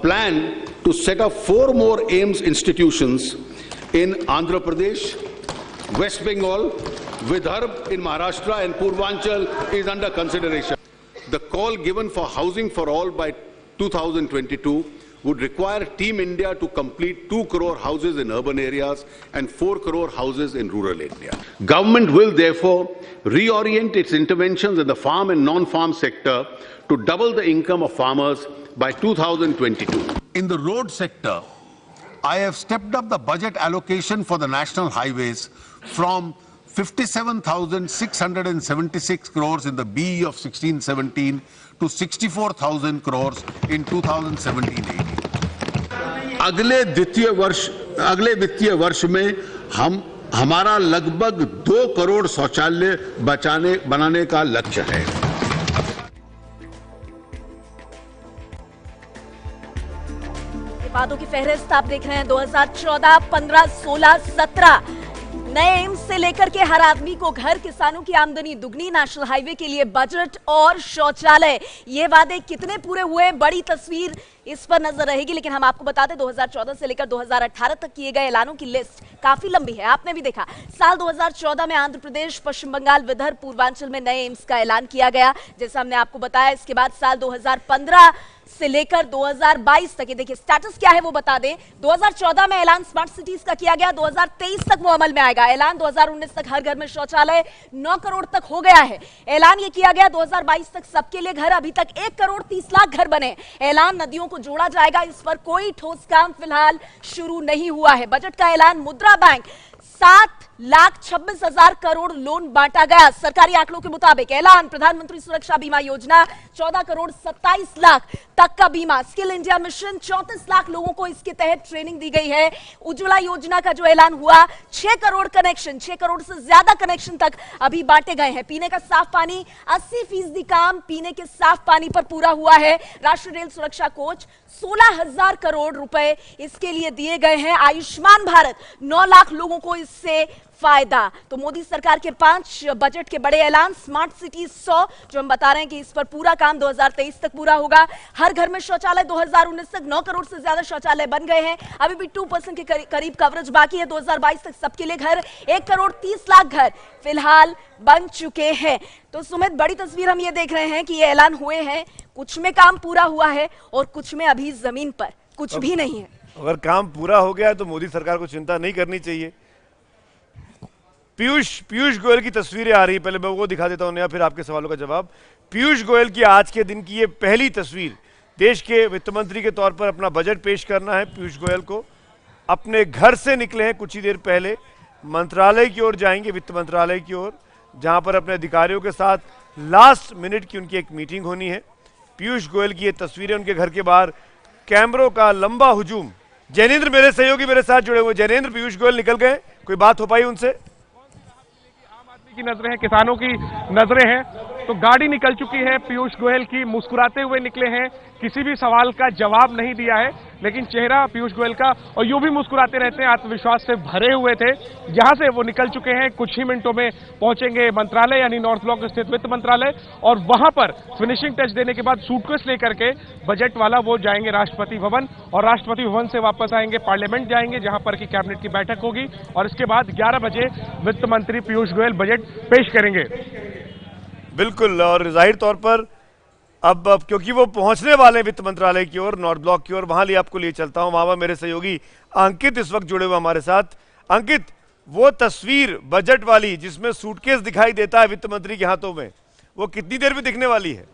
Plan to set up 4 more AIIMS institutions in Andhra Pradesh, West Bengal, Vidarbha in Maharashtra and Purvanchal is under consideration. The call given for housing for all by 2022 would require Team India to complete 2 crore houses in urban areas and 4 crore houses in rural India. Government will therefore reorient its interventions in the farm and non-farm sector to double the income of farmers by 2022. In the road sector, I have stepped up the budget allocation for the national highways from 57,676 crores in the BE of 16-17 to 64,000 crores in 2017-18. अगले वित्तीय वर्ष में हमारा लगभग 2 करोड़ शौचालय बनाने का लक्ष्य है। वादों की फहरिस्त आप देख रहे हैं। 2014, 15, 16, 17 नए एम्स से लेकर के हर आदमी को घर, किसानों की आमदनी दुगनी, नेशनल हाईवे के लिए बजट और शौचालय, ये वादे कितने पूरे हुए, बड़ी तस्वीर इस पर नजर रहेगी। लेकिन हम आपको बता दें, 2014 से लेकर 2018 तक किए गए ऐलानों की लिस्ट काफी लंबी है। आपने भी देखा, साल 2014 में आंध्र प्रदेश, पश्चिम बंगाल, विदर्भ, पूर्वांचल में नए एम्स का ऐलान किया गया, जैसा हमने आपको बताया। इसके बाद साल 2015 से लेकर 2022 तक, ये देखिए स्टेटस क्या है वो बता दें। 2014 में ऐलान स्मार्ट सिटीज का किया गया, 2023 तक वो अमल में आएगा। ऐलान 2019 तक हर घर में शौचालय 9 करोड़ तक हो गया है। ऐलान ये किया गया 2022 तक सबके लिए घर, अभी तक 1 करोड़ 30 लाख घर बने। ऐलान नदियों को जोड़ा जाएगा, इस पर कोई ठोस काम फिलहाल शुरू नहीं हुआ है। बजट का ऐलान, मुद्रा बैंक 7,26,000 करोड़ लोन बांटा गया सरकारी आंकड़ों के मुताबिक। ऐलान, प्रधानमंत्री सुरक्षा बीमा योजना 14 करोड़ 27 लाख तक का बीमा। स्किल इंडिया मिशन 34 लाख लोगों को इसके तहत ट्रेनिंग दी गई है। उज्ज्वला योजना का जो ऐलान हुआ, 6 करोड़ कनेक्शन, 6 करोड़ से ज्यादा कनेक्शन तक अभी बांटे गए हैं। पीने का साफ पानी, 80% काम पीने के साफ पानी पर पूरा हुआ है। राष्ट्रीय रेल सुरक्षा कोच 16,000 करोड़ रुपए इसके लिए दिए गए हैं। आयुष्मान भारत 9 लाख लोगों को इससे फायदा। तो मोदी सरकार के 5 बजट के बड़े ऐलान। स्मार्ट सिटी 100, जो हम बता रहे हैं कि इस पर पूरा काम 2023 तक पूरा होगा। हर घर में शौचालय 2019 तक 9 करोड़ से ज्यादा शौचालय बन गए हैं, अभी भी 2% के करीब कवरेज बाकी है। 2022 तक सबके लिए घर, 1 करोड़ 30 लाख घर फिलहाल बन चुके हैं। तो सुमित, बड़ी तस्वीर हम ये देख रहे हैं कि ये ऐलान हुए हैं, कुछ में काम पूरा हुआ है और कुछ में अभी जमीन पर कुछ भी नहीं है। अगर काम पूरा हो गया तो मोदी सरकार को चिंता नहीं करनी चाहिए। पीयूष गोयल की तस्वीरें आ रही, पहले मैं वो दिखा देता हूं, फिर आपके सवालों का जवाब। पीयूष गोयल की आज के दिन की ये पहली तस्वीर, देश के वित्त मंत्री के तौर पर अपना बजट पेश करना है। पीयूष गोयल को अपने घर से निकले हैं कुछ ही देर पहले, मंत्रालय की ओर जाएंगे, वित्त मंत्रालय की ओर, जहां पर अपने अधिकारियों के साथ लास्ट मिनट की उनकी एक मीटिंग होनी है। पीयूष गोयल की ये तस्वीरें, उनके घर के बाहर कैमरों का लंबा हुजूम। जैनेंद्र मेरे सहयोगी मेरे साथ जुड़े हुए। जैनेंद्र, पीयूष गोयल निकल गए, कोई बात हो पाई उनसे? की नजरें हैं, किसानों की नजरें हैं, तो गाड़ी निकल चुकी है। पीयूष गोयल की मुस्कुराते हुए निकले हैं, किसी भी सवाल का जवाब नहीं दिया है, लेकिन चेहरा पीयूष गोयल का और यूं भी मुस्कुराते रहते हैं, आत्मविश्वास से भरे हुए थे। यहां से वो निकल चुके हैं, कुछ ही मिनटों में पहुंचेंगे मंत्रालय, यानी नॉर्थ ब्लॉक स्थित वित्त मंत्रालय, और वहां पर फिनिशिंग टच देने के बाद सूटकेस लेकर के बजट वाला वो जाएंगे राष्ट्रपति भवन, और राष्ट्रपति भवन से वापस आएंगे, पार्लियामेंट जाएंगे, जहां पर की कैबिनेट की बैठक होगी, और इसके बाद 11 बजे वित्त मंत्री पीयूष गोयल बजट पेश करेंगे। बिल्कुल, और जाहिर तौर पर अब क्योंकि वो पहुंचने वाले वित्त मंत्रालय की ओर, नॉर्थ ब्लॉक की ओर, वहां लिए आपको लिए चलता हूं। वहां मेरे सहयोगी अंकित इस वक्त जुड़े हुए हमारे साथ। अंकित, वो तस्वीर बजट वाली जिसमें सूटकेस दिखाई देता है वित्त मंत्री के हाथों में, वो कितनी देर में दिखने वाली है?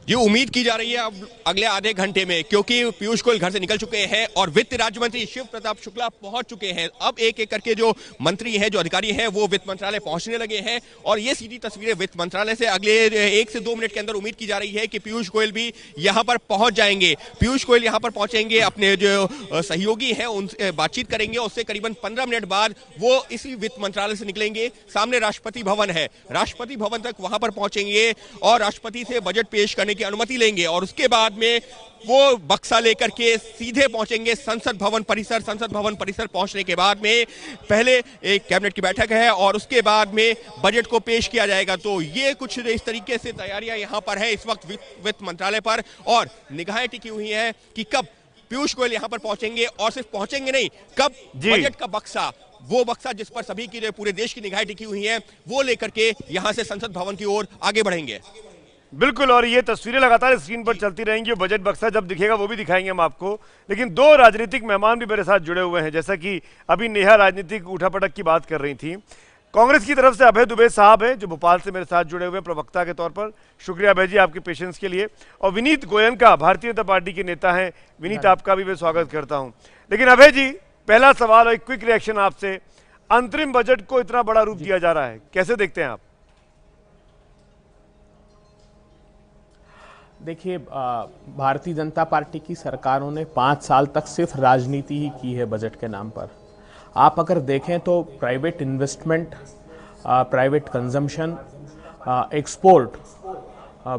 ये उम्मीद की जा रही है अब अगले आधे घंटे में, क्योंकि पीयूष गोयल घर से निकल चुके हैं और वित्त राज्य मंत्री शिव प्रताप शुक्ला पहुंच चुके हैं। अब एक एक करके जो मंत्री हैं, जो अधिकारी हैं, वो वित्त मंत्रालय पहुंचने लगे हैं और ये सीधी तस्वीरें वित्त मंत्रालय से अगले 1 से 2 मिनट के अंदर उम्मीद की जा रही है कि पीयूष गोयल भी यहाँ पर पहुंच जाएंगे। पीयूष गोयल यहाँ पर पहुंचेंगे, अपने जो सहयोगी हैं उनसे बातचीत करेंगे, उससे करीबन 15 मिनट बाद वो इसी वित्त मंत्रालय से निकलेंगे। सामने राष्ट्रपति भवन है, राष्ट्रपति भवन तक वहां पर पहुंचेंगे और राष्ट्रपति से बजट पेश करने की अनुमति लेंगे और उसके बाद में वो बक्सा लेकर के सीधे पहुंचेंगे संसद भवन परिसर। संसद भवन परिसर पहुंचने के बाद में पहले एक कैबिनेट की बैठक है और उसके बाद में बजट को पेश किया जाएगा। तो ये कुछ इस तरीके से तैयारियां यहां पर है इस वक्त वित्त मंत्रालय पर और निगाहें टिकी हुई हैं कि कब पीयूष गोयल यहां पर पहुंचेंगे और सिर्फ पहुंचेंगे नहीं, कब बजट का बक्सा, वो बक्सा जिस पर सभी की पूरे देश की निगाहें टिकी हुई हैं, वो लेकर के यहां से संसद भवन की ओर आगे बढ़ेंगे। बिल्कुल, और ये तस्वीरें लगातार स्क्रीन पर चलती रहेंगी। बजट बक्सा जब दिखेगा वो भी दिखाएंगे हम आपको। लेकिन 2 राजनीतिक मेहमान भी मेरे साथ जुड़े हुए हैं, जैसा कि अभी नेहा राजनीतिक उठापटक की बात कर रही थी। कांग्रेस की तरफ से अभय दुबे साहब हैं जो भोपाल से मेरे साथ जुड़े हुए प्रवक्ता के तौर पर। शुक्रिया अभय जी आपके पेशेंस के लिए। और विनीत गोयनका भारतीय जनता पार्टी के नेता हैं। विनीत, आपका भी मैं स्वागत करता हूँ। लेकिन अभय जी, पहला सवाल और एक क्विक रिएक्शन आपसे। अंतरिम बजट को इतना बड़ा रूप दिया जा रहा है, कैसे देखते हैं आप? देखिए, भारतीय जनता पार्टी की सरकारों ने 5 साल तक सिर्फ राजनीति ही की है बजट के नाम पर। आप अगर देखें तो private investment, private consumption, export,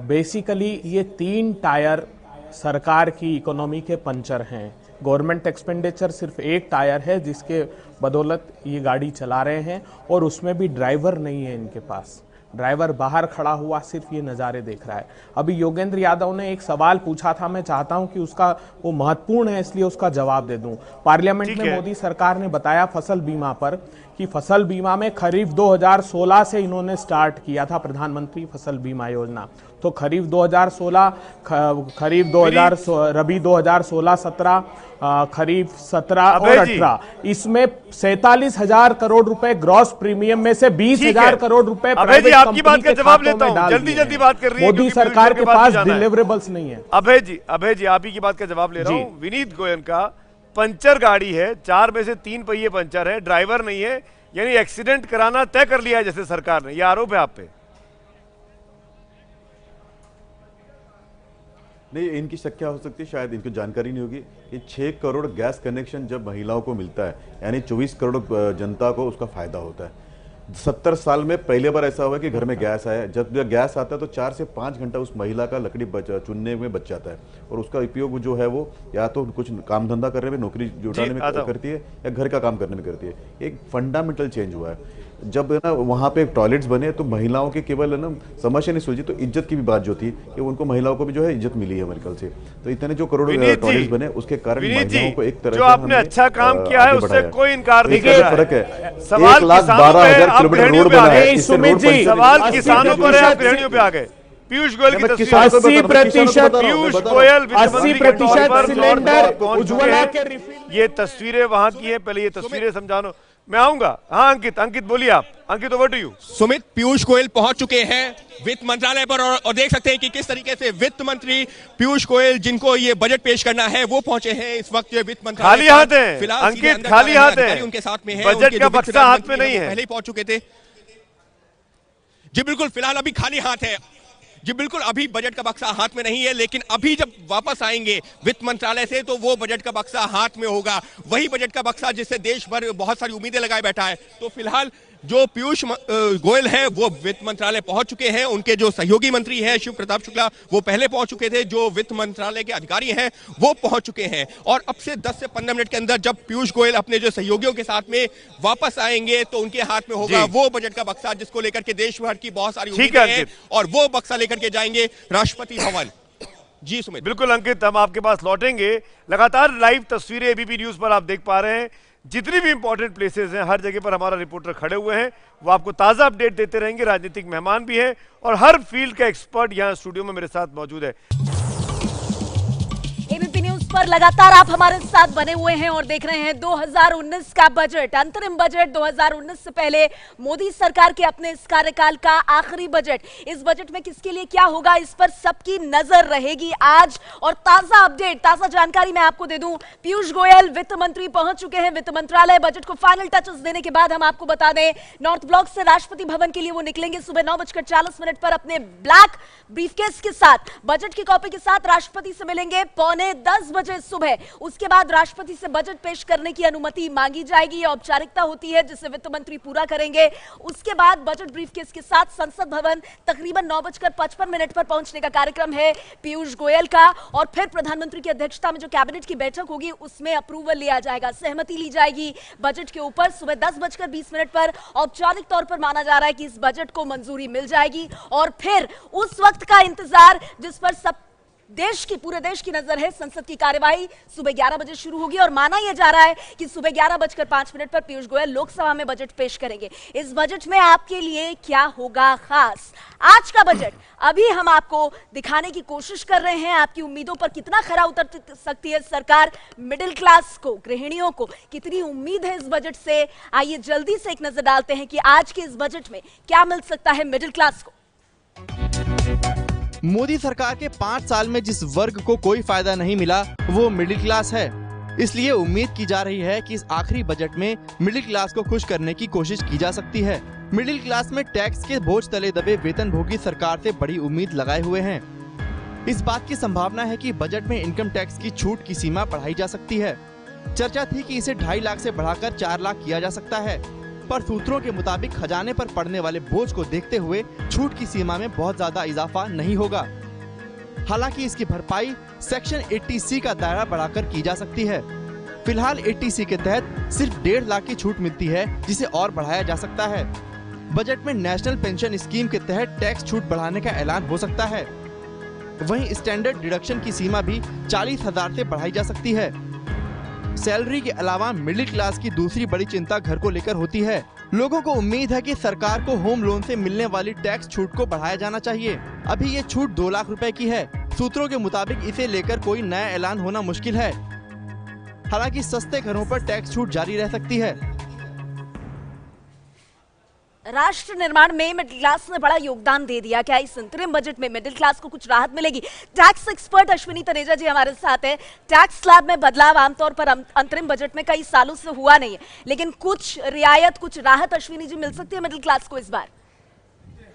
basically ये 3 टायर सरकार की इकोनॉमी के पंचर हैं। गवर्नमेंट एक्सपेंडिचर सिर्फ 1 टायर है जिसके बदौलत ये गाड़ी चला रहे हैं और उसमें भी ड्राइवर नहीं है इनके पास। ड्राइवर बाहर खड़ा हुआ सिर्फ ये नज़ारे देख रहा है। अभी योगेंद्र यादव ने एक सवाल पूछा था, मैं चाहता हूं कि उसका वो महत्वपूर्ण है इसलिए उसका जवाब दे दूं। पार्लियामेंट में मोदी सरकार ने बताया फसल बीमा पर कि फसल बीमा में खरीफ 2016 से इन्होंने स्टार्ट किया था प्रधानमंत्री फसल बीमा योजना। तो खरीफ 2016, खरीफ 2000, रबी 2016-17, खरीफ 17 और 18, इसमें 47,000 करोड़ रुपए ग्रॉस प्रीमियम में से 20,000 करोड़ रुपए प्राइवेट आपकी बात का जवाब लेता हूं, जल्दी बात कर रही है मोदी सरकार के पास डिलीवरेबल्स नहीं है। अभय जी आप ही की बात का जवाब ले रहा हूं। विनीत गोयल का पंचर गाड़ी है, 4 में से 3 पहिए पंचर है, ड्राइवर नहीं है, यानी एक्सीडेंट कराना तय कर लिया है जैसे सरकार ने। यह आरोप है आप पे? नहीं, इनकी शक क्या हो सकती है, शायद इनको जानकारी नहीं होगी। ये 6 करोड़ गैस कनेक्शन जब महिलाओं को मिलता है, यानी 24 करोड़ जनता को उसका फायदा होता है। 70 साल में पहली बार ऐसा हुआ कि घर में गैस आया। जब गैस आता है तो 4 से 5 घंटा उस महिला का लकड़ी चुनने में बच जाता है और उसका उपयोग जो है वो या तो कुछ काम धंधा करने में, नौकरी जुटाने में करती है या घर का काम करने में करती है। एक फंडामेंटल चेंज हुआ है। जब ना वहाँ पे टॉयलेट्स बने तो महिलाओं के केवल ना समस्या नहीं सुलझी, तो इज्जत की भी बात जो थी कि उनको महिलाओं को भी जो है इज्जत मिली है मेरे ख्याल से। तो इतने जो करोड़ टॉयलेट्स बने उसके कारण महिलाओं को एक तरह जो आपने अच्छा काम किया है उससे कोई इनकार नहीं कर रहा है। फर्क है। सवाल 1,12,000 किलोमीटर रोड बना है। सवाल किसानों पर है, गृहिणियों पे आ गए। पीयूष गोयल की तस्वीर 80% पीयूष गोयल 80% सिलेंडर उज्ज्वला के रिफिल। ये तस्वीरें वहां की है, पहले ये तस्वीरें समझानो, मैं आऊंगा। हाँ अंकित बोलिए आप। Ankit, over to you. Sumit, Piyush Goyal पहुंच चुके हैं वित्त मंत्रालय पर और देख सकते हैं कि किस तरीके से वित्त मंत्री पीयूष गोयल, जिनको ये बजट पेश करना है, वो पहुंचे हैं इस वक्त वित्त मंत्रालय। खाली हाथ है अंकित, खाली हाथ है, उनके साथ में है, बजट का बक्सा हाथ में नहीं है, पहले ही पहुंच चुके थे। जी बिल्कुल, फिलहाल अभी खाली हाथ है। जी बिल्कुल, अभी बजट का बक्सा हाथ में नहीं है, लेकिन अभी जब वापस आएंगे वित्त मंत्रालय से तो वो बजट का बक्सा हाथ में होगा। वही बजट का बक्सा जिससे देश भर बहुत सारी उम्मीदें लगाए बैठा है। तो फिलहाल जो पीयूष गोयल है वो वित्त मंत्रालय पहुंच चुके हैं। उनके जो सहयोगी मंत्री हैं शिव प्रताप शुक्ला, वो पहले पहुंच चुके थे। जो वित्त मंत्रालय के अधिकारी हैं वो पहुंच चुके हैं और अब से 10 से 15 मिनट के अंदर जब पीयूष गोयल अपने जो सहयोगियों के साथ में वापस आएंगे तो उनके हाथ में होगा वो बजट का बक्सा जिसको लेकर के देश भर की बहुत सारी उम्मीदें हैं और वो बक्सा लेकर के जाएंगे राष्ट्रपति भवन। जी सुमित। बिल्कुल अंकित, हम आपके पास लौटेंगे। लगातार लाइव तस्वीरें एबीपी न्यूज पर आप देख पा रहे हैं। जितनी भी इंपॉर्टेंट प्लेसेस हैं हर जगह पर हमारा रिपोर्टर खड़े हुए हैं, वो आपको ताजा अपडेट देते रहेंगे। राजनीतिक मेहमान भी हैं और हर फील्ड का एक्सपर्ट यहां स्टूडियो में मेरे साथ मौजूद है। एबीपी न्यूज पर लगातार आप हमारे साथ बने हुए हैं और देख रहे हैं 2019 का बजट, अंतरिम बजट। 2019 से पहले मोदी सरकार के अपने इस कार्यकाल का आखिरी बजट। इस बजट में किसके लिए क्या होगा, इस पर सबकी नजर रहेगी आज। और ताजा अपडेट, ताजा जानकारी मैं आपको दे दूं, पीयूष गोयल वित्त मंत्री पहुंच चुके हैं वित्त मंत्रालय। बजट को फाइनल टचेस देने के बाद हम आपको बता दें, नॉर्थ ब्लॉक से राष्ट्रपति भवन के लिए वो निकलेंगे सुबह 9:40 पर अपने ब्लैक ब्रीफकेस के साथ। बजट की कॉपी के साथ राष्ट्रपति से मिलेंगे 9:45 बजे सुबह। उसके बाद राष्ट्रपति से बजट पेश करने की अनुमति मांगी जाएगी। औपचारिकता होती है जिसे वित्त मंत्री पूरा करेंगे। उसके बाद बजट ब्रीफकेस के साथ संसद भवन तकरीबन 9:55 पर पहुंचने का कार्यक्रम है पीयूष गोयल का। और फिर प्रधानमंत्री की अध्यक्षता में जो कैबिनेट की बैठक होगी उसमें अप्रूवल लिया जाएगा, सहमति ली जाएगी बजट के ऊपर। सुबह 10:20 पर औपचारिक तौर पर माना जा रहा है कि इस बजट को मंजूरी मिल जाएगी। और फिर उस वक्त का इंतजार जिस पर सब पूरे देश की नजर है, संसद की कार्यवाही सुबह 11 बजे शुरू होगी। और माना यह जा रहा है कि सुबह 11:05 पर पीयूष गोयल लोकसभा में बजट पेश करेंगे। इस बजट में आपके लिए क्या होगा खास? आज का बजट अभी हम आपको दिखाने की कोशिश कर रहे हैं। आपकी उम्मीदों पर कितना खरा उतर सकती है सरकार, मिडिल क्लास को, गृहिणियों को कितनी उम्मीद है इस बजट से? आइए जल्दी से एक नजर डालते हैं कि आज के इस बजट में क्या मिल सकता है मिडिल क्लास को। मोदी सरकार के 5 साल में जिस वर्ग को कोई फायदा नहीं मिला वो मिडिल क्लास है। इसलिए उम्मीद की जा रही है कि इस आखिरी बजट में मिडिल क्लास को खुश करने की कोशिश की जा सकती है। मिडिल क्लास में टैक्स के बोझ तले दबे वेतनभोगी सरकार से बड़ी उम्मीद लगाए हुए हैं। इस बात की संभावना है कि बजट में इनकम टैक्स की छूट की सीमा बढ़ाई जा सकती है। चर्चा थी कि इसे 2.5 लाख से बढ़ाकर 4 लाख किया जा सकता है, पर सूत्रों के मुताबिक खजाने पर पड़ने वाले बोझ को देखते हुए छूट की सीमा में बहुत ज्यादा इजाफा नहीं होगा। हालांकि इसकी भरपाई सेक्शन 80C का दायरा बढ़ाकर की जा सकती है। फिलहाल 80C के तहत सिर्फ 1.5 लाख की छूट मिलती है, जिसे और बढ़ाया जा सकता है। बजट में नेशनल पेंशन स्कीम के तहत टैक्स छूट बढ़ाने का ऐलान हो सकता है। वहीं स्टैंडर्ड डिडक्शन की सीमा भी 40,000 से बढ़ाई जा सकती है। सैलरी के अलावा मिडिल क्लास की दूसरी बड़ी चिंता घर को लेकर होती है। लोगों को उम्मीद है कि सरकार को होम लोन से मिलने वाली टैक्स छूट को बढ़ाया जाना चाहिए। अभी ये छूट 2 लाख रुपए की है। सूत्रों के मुताबिक इसे लेकर कोई नया ऐलान होना मुश्किल है। हालांकि सस्ते घरों पर टैक्स छूट जारी रह सकती है। राष्ट्र निर्माण में मिडिल क्लास ने बड़ा योगदान दे दिया। क्या इस अंतरिम बजट में मिडिल क्लास को कुछ राहत मिलेगी? टैक्स एक्सपर्ट अश्विनी तनेजा जी हमारे साथ है। टैक्स स्लैब में बदलाव आमतौर पर अंतरिम बजट में कई सालों से हुआ नहीं है, लेकिन कुछ रियायत, कुछ राहत अश्विनी जी मिल सकती है मिडिल क्लास को इस बार?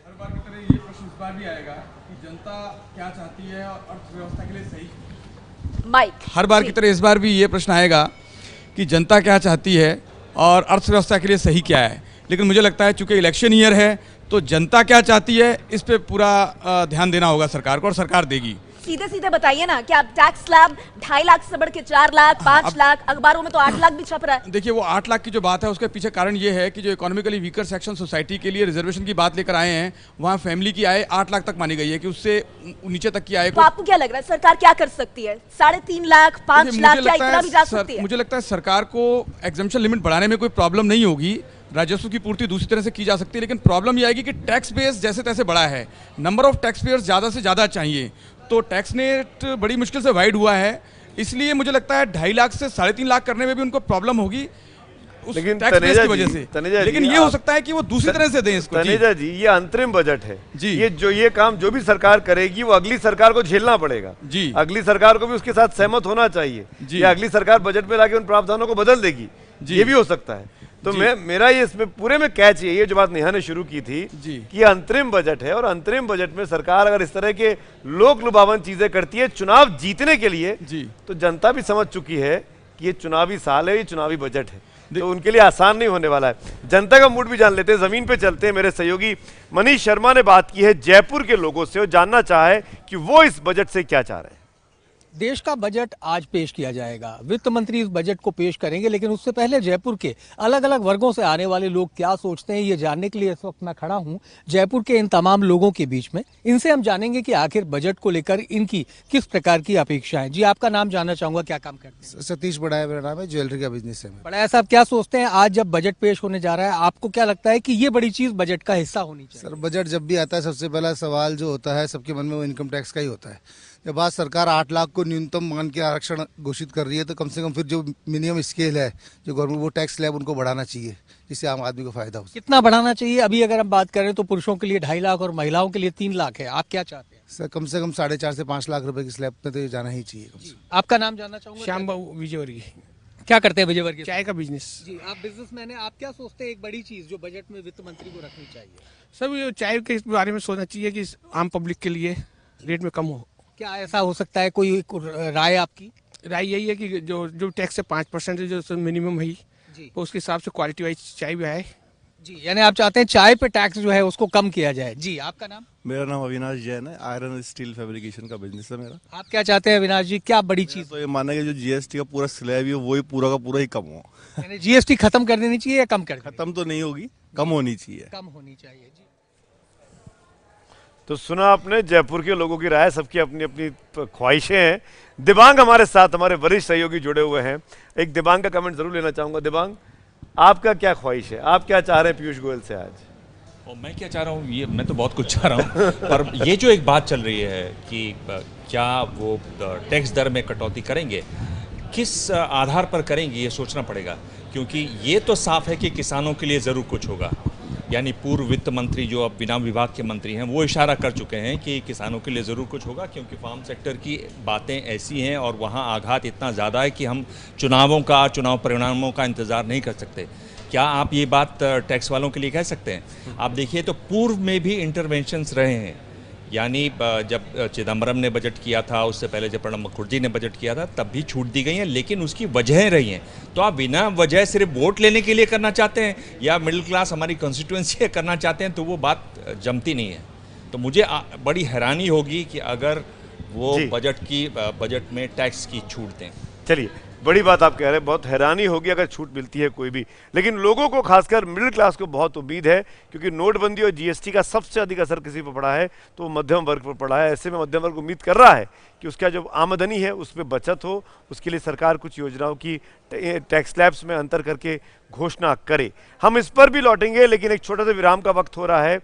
हर बार की तरह ये प्रश्न इस बार भी आएगा कि जनता क्या चाहती है और अर्थव्यवस्था के लिए सही। माइक। हर बार की तरह इस बार भी ये प्रश्न आएगा कि जनता क्या चाहती है और अर्थव्यवस्था के लिए सही क्या है। लेकिन मुझे लगता है चूंकि इलेक्शन ईयर है तो जनता क्या चाहती है इस पे पूरा ध्यान देना होगा सरकार को, और सरकार देगी। सीधे सीधे बताइए ना, क्या टैक्स स्लैब 2.5 लाख से बढ़ के 4 लाख, 5 लाख, अखबारों में तो 8 लाख भी छप रहा है। देखिए, वो 8 लाख की जो बात है उसके पीछे कारण ये है कि जो इकोनॉमिकली वीकर सेक्शन सोसाइटी के लिए रिजर्वेशन की बात लेकर आए हैं, वहाँ फैमिली की आय 8 लाख तक मानी गई है कि उससे नीचे तक की आय को। तो आपको क्या लग रहा है सरकार क्या कर सकती है? 3.5 लाख, 5 लाख, क्या इतना भी जा सकती है? मुझे लगता है सरकार को एग्जम्पशन लिमिट बढ़ाने में कोई प्रॉब्लम नहीं होगी। राजस्व की पूर्ति दूसरी तरह से की जा सकती है, लेकिन प्रॉब्लम यह आएगी कि टैक्स बेस जैसे तैसे बड़ा है, नंबर ऑफ टैक्स पेयर्स ज़्यादा से ज़्यादा चाहिए, तो टैक्स नेट बड़ी मुश्किल से वाइड हुआ है। इसलिए मुझे लगता है 2.5 लाख से 3.5 लाख करने में भी उनको प्रॉब्लम होगी उस टैक्स बेस की वजह से। लेकिन ये हो सकता है कि वो दूसरी तरह से दें इसको। तनेजा जी, ये अंतरिम बजट है जी। ये काम जो भी सरकार करेगी वो अगली सरकार को झेलना पड़ेगा जी। अगली सरकार को भी उसके साथ सहमत होना चाहिए जी। या अगली सरकार बजट में लाके उन प्रावधानों को बदल देगी, ये भी हो सकता है। तो मेरा ये इसमें पूरे में कैच ये जो बात नेहा ने शुरू की थी कि अंतरिम बजट है, और अंतरिम बजट में सरकार अगर इस तरह के लोक लुभावन चीजें करती है चुनाव जीतने के लिए, तो जनता भी समझ चुकी है कि ये चुनावी साल है, ये चुनावी बजट है, तो उनके लिए आसान नहीं होने वाला है। जनता का मूड भी जान लेते हैं, जमीन पे चलते हैं। मेरे सहयोगी मनीष शर्मा ने बात की है जयपुर के लोगों से और जानना चाहा है कि वो इस बजट से क्या चाह रहे हैं। देश का बजट आज पेश किया जाएगा, वित्त मंत्री इस बजट को पेश करेंगे, लेकिन उससे पहले जयपुर के अलग अलग वर्गों से आने वाले लोग क्या सोचते हैं ये जानने के लिए इस वक्त मैं खड़ा हूं जयपुर के इन तमाम लोगों के बीच में। इनसे हम जानेंगे कि आखिर बजट को लेकर इनकी किस प्रकार की अपेक्षाएं। जी, आपका नाम जानना चाहूंगा, क्या काम करते हैं? सतीश बड़ाया मेरा नाम है, ज्वेलरी का बिजनेस है। बड़ाया साहब, क्या सोचते हैं आज जब बजट पेश होने जा रहा है, आपको क्या लगता है कि ये बड़ी चीज बजट का हिस्सा होनी चाहिए? सर, बजट जब भी आता है सबसे पहला सवाल जो होता है सबके मन में वो इनकम टैक्स का ही होता है। ये बात सरकार 8 लाख को न्यूनतम मान के आरक्षण घोषित कर रही है, तो कम से कम फिर जो मिनिमम स्केल है जो गवर्नमेंट वो टैक्स स्लैब उनको बढ़ाना चाहिए, जिससे आम आदमी को फायदा हो। कितना बढ़ाना चाहिए? अभी अगर हम बात करें तो पुरुषों के लिए 2.5 लाख और महिलाओं के लिए 3 लाख है। आप क्या चाहते हैं? सर कम से कम 4.5 से 5 लाख रुपए की स्लैब में तो ये जाना ही चाहिए। आपका नाम जानना चाहूंगा? श्याम बाबू विजयवर्गीय। क्या करते हैं विजयवर्गीय? चाय का बिजनेस। जी, आप बिजनेसमैन हैं, आप क्या सोचते हैं एक बड़ी चीज जो बजट में वित्त मंत्री को रखनी चाहिए? सब ये चाय के बारे में सोचना चाहिए कि आम पब्लिक के लिए रेट में कम हो। क्या ऐसा हो सकता है? कोई राय आपकी? राय यही है कि जो टैक्स है 5% जो मिनिमम है तो उसके हिसाब से क्वालिटी वाइज चाय भी आए। जी, यानी आप चाहते हैं चाय पे टैक्स जो है उसको कम किया जाए। जी, आपका नाम? मेरा नाम अविनाश जैन है। आयरन स्टील फैब्रिकेशन का बिजनेस है मेरा। आप क्या चाहते हैं अविनाश जी, क्या बड़ी चीज? तो ये माना कि जो जीएसटी का पूरा स्लैब है वही पूरा का पूरा ही कम हो। यानी जीएसटी खत्म कर देनी चाहिए या कम कर? खत्म तो नहीं होगी, कम होनी चाहिए। कम होनी चाहिए। जी, तो सुना आपने जयपुर के लोगों की राय, सबकी अपनी अपनी ख्वाहिशें हैं। दिबांग हमारे साथ, हमारे वरिष्ठ सहयोगी जुड़े हुए हैं। एक दिबांग का कमेंट जरूर लेना चाहूंगा। दिबांग, आपका क्या ख्वाहिश है? आप क्या चाह रहे हैं पीयूष गोयल से आज? और मैं क्या चाह रहा हूँ, ये मैं तो बहुत कुछ चाह रहा हूँ पर ये जो एक बात चल रही है कि क्या वो टैक्स दर में कटौती करेंगे, किस आधार पर करेंगे, ये सोचना पड़ेगा। क्योंकि ये तो साफ है कि किसानों के लिए ज़रूर कुछ होगा। यानी पूर्व वित्त मंत्री जो अब बिना विभाग के मंत्री हैं वो इशारा कर चुके हैं कि किसानों के लिए ज़रूर कुछ होगा, क्योंकि फार्म सेक्टर की बातें ऐसी हैं और वहाँ आघात इतना ज़्यादा है कि हम चुनाव परिणामों का इंतज़ार नहीं कर सकते। क्या आप ये बात टैक्स वालों के लिए कह सकते हैं? आप देखिए तो पूर्व में भी इंटरवेंशंस रहे हैं। यानी जब चिदम्बरम ने बजट किया था, उससे पहले जब प्रणब मुखर्जी ने बजट किया था, तब भी छूट दी गई है, लेकिन उसकी वजहें रही हैं। तो आप बिना वजह सिर्फ वोट लेने के लिए करना चाहते हैं या मिडिल क्लास हमारी कॉन्स्टिट्यूएंसी करना चाहते हैं, तो वो बात जमती नहीं है। तो मुझे बड़ी हैरानी होगी कि अगर वो बजट में टैक्स की छूट दें। चलिए, बड़ी बात आप कह रहे हैं, बहुत हैरानी होगी अगर छूट मिलती है कोई भी। लेकिन लोगों को, खासकर मिडिल क्लास को बहुत उम्मीद है, क्योंकि नोटबंदी और जीएसटी का सबसे अधिक असर किसी पर पड़ा है तो मध्यम वर्ग पर पड़ा है। ऐसे में मध्यम वर्ग उम्मीद कर रहा है कि उसका जो आमदनी है उसमें बचत हो, उसके लिए सरकार कुछ योजनाओं की टैक्स स्लैब्स में अंतर करके घोषणा करे। हम इस पर भी लौटेंगे, लेकिन एक छोटा सा विराम का वक्त हो रहा है।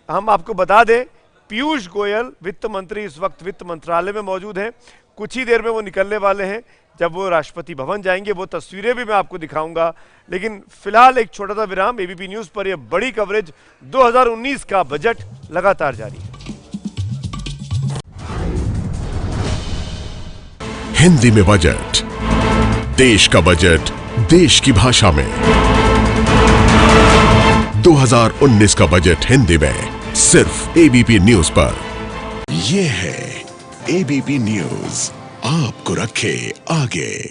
हम आपको बता दें, पीयूष गोयल वित्त मंत्री इस वक्त वित्त मंत्रालय में मौजूद हैं। कुछ ही देर में वो निकलने वाले हैं। जब वो राष्ट्रपति भवन जाएंगे वो तस्वीरें भी मैं आपको दिखाऊंगा। लेकिन फिलहाल एक छोटा सा विराम। एबीपी न्यूज पर यह बड़ी कवरेज 2019 का बजट लगातार जारी है। हिंदी में बजट, देश का बजट देश की भाषा में। 2019 का बजट हिंदी में सिर्फ एबीपी न्यूज पर। ये है एबीपी न्यूज, आपको रखे आगे।